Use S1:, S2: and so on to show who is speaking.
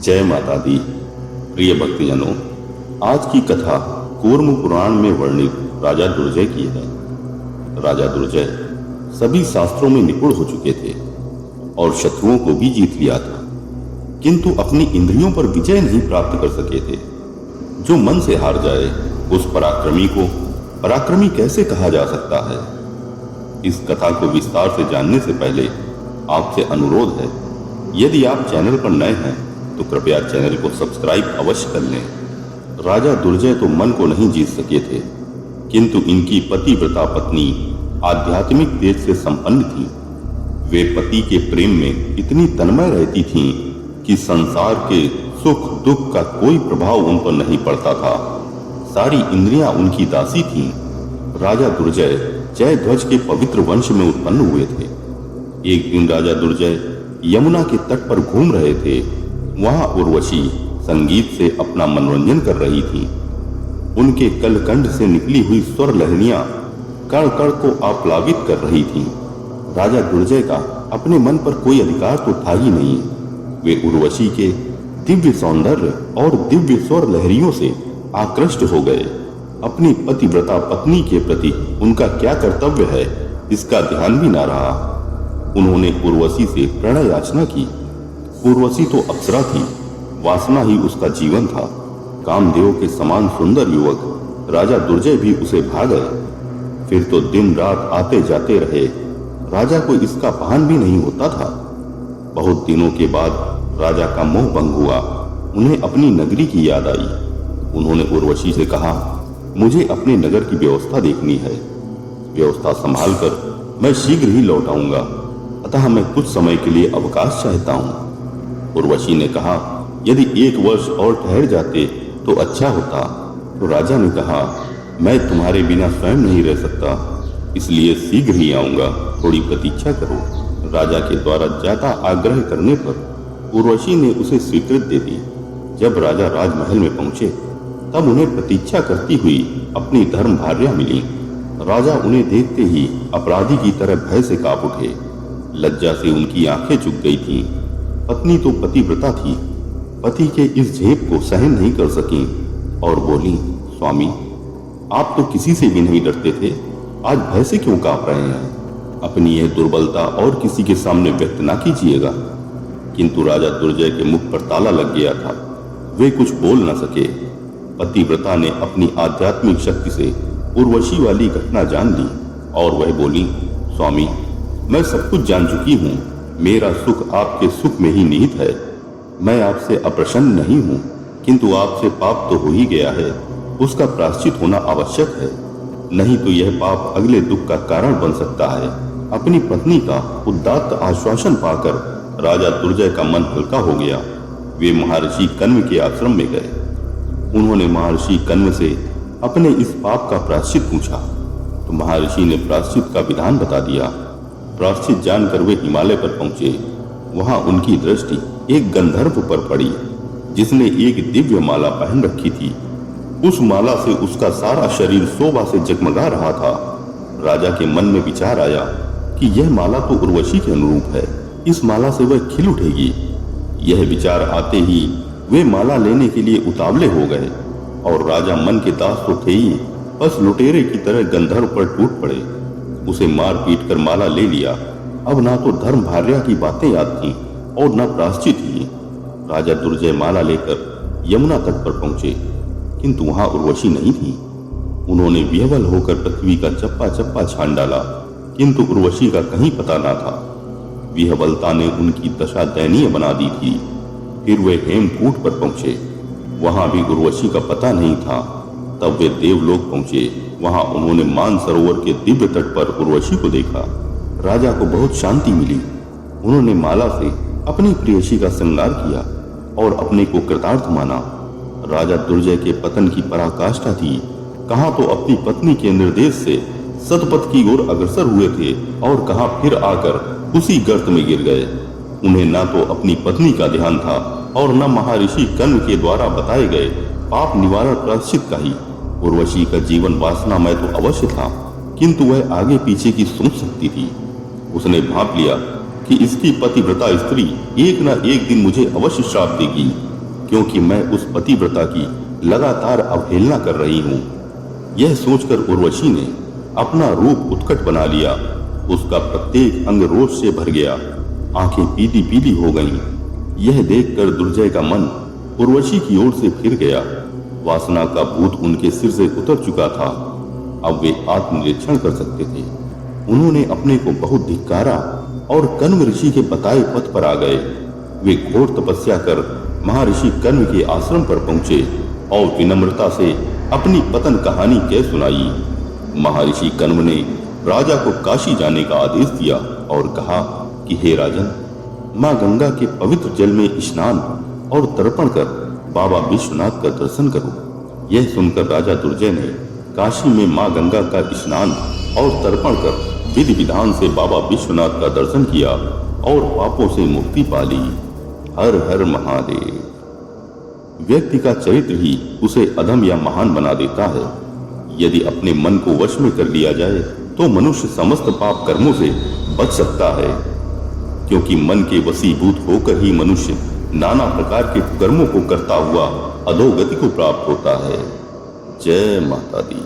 S1: जय माता दी। प्रिय भक्तजनों, आज की कथा कूर्म पुराण में वर्णित राजा दुर्जय की है। राजा दुर्जय सभी शास्त्रों में निपुण हो चुके थे और शत्रुओं को भी जीत लिया था, किंतु अपनी इंद्रियों पर विजय नहीं प्राप्त कर सके थे। जो मन से हार जाए उस पराक्रमी को पराक्रमी कैसे कहा जा सकता है। इस कथा को विस्तार से जानने से पहले आपसे अनुरोध है, यदि आप चैनल पर नए हैं तो कृपया चैनल को सब्सक्राइब अवश्य कर लें। राजा दुर्जय तो मन को नहीं जीत सके थे, किंतु इनकी पतिव्रता पत्नी आध्यात्मिक तेज से संपन्न थी। वे पति के प्रेम में इतनी तन्मय रहती थीं कि संसार के सुख दुख का कोई प्रभाव उन पर नहीं पड़ता था। सारी इंद्रियां उनकी दासी थीं। राजा दुर्जय जयध्वज के पवित्र वंश में उत्पन्न हुए थे। एक दिन राजा दुर्जय यमुना के तट पर घूम रहे थे। वहां उर्वशी संगीत से अपना मनोरंजन कर रही थी। उनके कलकंठ से निकली हुई स्वर लहरियां कण कण को आप्लावित कर रही थीं। राजा दुर्जय का अपने मन पर कोई अधिकार तो था ही नहीं। वे उर्वशी के दिव्य सौंदर्य और दिव्य स्वर लहरियों से आकृष्ट हो गए। अपनी पतिव्रता पत्नी के प्रति उनका क्या कर्तव्य है, इसका ध्यान भी न रहा। उन्होंने उर्वशी से प्रणय याचना की। उर्वशी तो अप्सरा थी, वासना ही उसका जीवन था। कामदेव के समान सुंदर युवक राजा दुर्जय भी उसे भा गए। फिर तो दिन रात आते जाते रहे। राजा को इसका भान भी नहीं होता था। बहुत दिनों के बाद राजा का मोह भंग हुआ। उन्हें अपनी नगरी की याद आई। उन्होंने उर्वशी से कहा, मुझे अपने नगर की व्यवस्था देखनी है। व्यवस्था संभालकर मैं शीघ्र ही लौट आऊंगा, अतः मैं कुछ समय के लिए अवकाश चाहता हूँ। उर्वशी ने कहा, यदि 1 वर्ष और ठहर जाते तो अच्छा होता। तो राजा ने कहा, मैं तुम्हारे बिना स्वयं नहीं रह सकता, इसलिए शीघ्र ही आऊंगा, थोड़ी प्रतीक्षा करो। राजा के द्वारा ज्यादा आग्रह करने पर उर्वशी ने उसे स्वीकृति दे दी। जब राजा राजमहल में पहुंचे तब उन्हें प्रतीक्षा करती हुई अपनी धर्म भार्या मिली। राजा उन्हें देखते ही अपराधी की तरह भय से कांप उठे। लज्जा से उनकी आंखें झुक गई थीं। पत्नी तो पतिव्रता थी, पति के इस झेप को सहन नहीं कर सकी और बोली, स्वामी, आप तो किसी से भी नहीं डरते थे, आज भय से क्यों कांप रहे हैं? अपनी यह दुर्बलता और किसी के सामने व्यक्त ना कीजिएगा। किंतु राजा दुर्जय के मुख पर ताला लग गया था। वे कुछ बोल न सके। पतिव्रता ने अपनी आध्यात्मिक शक्ति से उर्वशी वाली घटना जान ली और वह बोली, स्वामी, मैं सब कुछ जान चुकी हूँ। मेरा सुख आपके सुख में ही निहित है। मैं आपसे अप्रसन्न नहीं हूँ, किंतु आपसे पाप तो हो ही गया है, उसका प्रायश्चित होना आवश्यक है, नहीं तो यह पाप अगले दुख का कारण बन सकता है। अपनी पत्नी का उदात्त आश्वासन पाकर राजा दुर्जय का मन हल्का हो गया। वे महर्षि कण्व के आश्रम में गए। उन्होंने महर्षि कण्व से अपने इस पाप का प्रायश्चित पूछा तो महर्षि ने प्रायश्चित का विधान बता दिया। प्रायश्चित जानकर वे हिमालय पर पहुंचे। वहां उनकी दृष्टि एक गंधर्व पर पड़ी, जिसने एक दिव्य माला पहन रखी थी। उस माला से उसका सारा शरीर शोभा से जगमगा रहा था। राजा के मन में विचार आया कि यह माला तो उर्वशी के अनुरूप है, इस माला से वह खिल उठेगी। यह विचार आते ही वे माला लेने के लिए उतावले हो गए और राजा मन के दास तो थे ही, बस लुटेरे की तरह गंधर्व पर टूट पड़े। उसे मार पीट कर माला ले लिया। अब ना तो धर्म भार्या की बातें याद थीं और न प्रायश्चित ही। राजा दुर्जय माला लेकर यमुना तट पर पहुंचे, किंतु वहां उर्वशी नहीं थी। उन्होंने विह्वल होकर पृथ्वी का चप्पा चप्पा छान डाला, किंतु उर्वशी का कहीं पता ना था। विह्वलता ने उनकी दशा दयनीय बना दी थी। फिर वे हेमकूट पर पहुंचे, वहां भी उर्वशी का पता नहीं था। तब वे देवलोक पहुंचे। वहां उन्होंने मानसरोवर के दिव्य तट पर उर्वशी को देखा। राजा को बहुत शांति मिली। उन्होंने माला से अपनी प्रेयसी का श्रृंगार किया और अपने को कृतार्थ माना। राजा दुर्जय के पतन की पराकाष्ठा थी। कहां तो अपनी पत्नी के निर्देश से सतपथ की ओर अग्रसर हुए थे और कहां फिर आकर उसी गर्त में गिर गए। उन्हें ना तो अपनी पत्नी का ध्यान था और न महर्षि कण्व के द्वारा बताए गए पाप निवारण प्रायश्चित का ही। उर्वशी का जीवन वासनामय तो अवश्य था, किंतु वह आगे पीछे की सोच सकती थी। उसने भांप लिया कि इसकी पतिव्रता स्त्री एक न एक दिन मुझे अवश्य श्राप देगी। क्योंकि मैं उस पतिव्रता की लगातार अवहेलना कर रही हूँ। यह सोचकर उर्वशी ने अपना रूप उत्कट बना लिया। उसका प्रत्येक अंग रोष से भर गया, आंखें पीली पीली हो गईं। यह देखकर दुर्जय का मन उर्वशी की ओर से फिर गया। वासना का भूत उनके सिर से उतर चुका था। अब वे आत्मनिरीक्षण कर सकते थे। उन्होंने अपने को बहुत धिक्कारा और कण्व ऋषि के बताए पथ पर आ गए। वे घोर तपस्या कर महर्षि कण्व के आश्रम पर पहुंचे और विनम्रता से अपनी पतन कहानी कह सुनाई। महर्षि कण्व ने राजा को काशी जाने का आदेश दिया और कहा कि हे राजन, माँ गंगा के पवित्र जल में स्नान और तर्पण कर बाबा विश्वनाथ का दर्शन करो। यह सुनकर राजा दुर्जय ने काशी में माँ गंगा का स्नान और तर्पण कर विधि विधान से बाबा विश्वनाथ का दर्शन किया और पापों से मुक्ति पा ली। हर हर महादेव। व्यक्ति का चरित्र ही उसे अधम या महान बना देता है। यदि अपने मन को वश में कर लिया जाए तो मनुष्य समस्त पाप कर्मों से बच सकता है, क्योंकि मन के वशीभूत होकर ही मनुष्य नाना प्रकार के कर्मों को करता हुआ अधोगति को प्राप्त होता है। जय माता दी।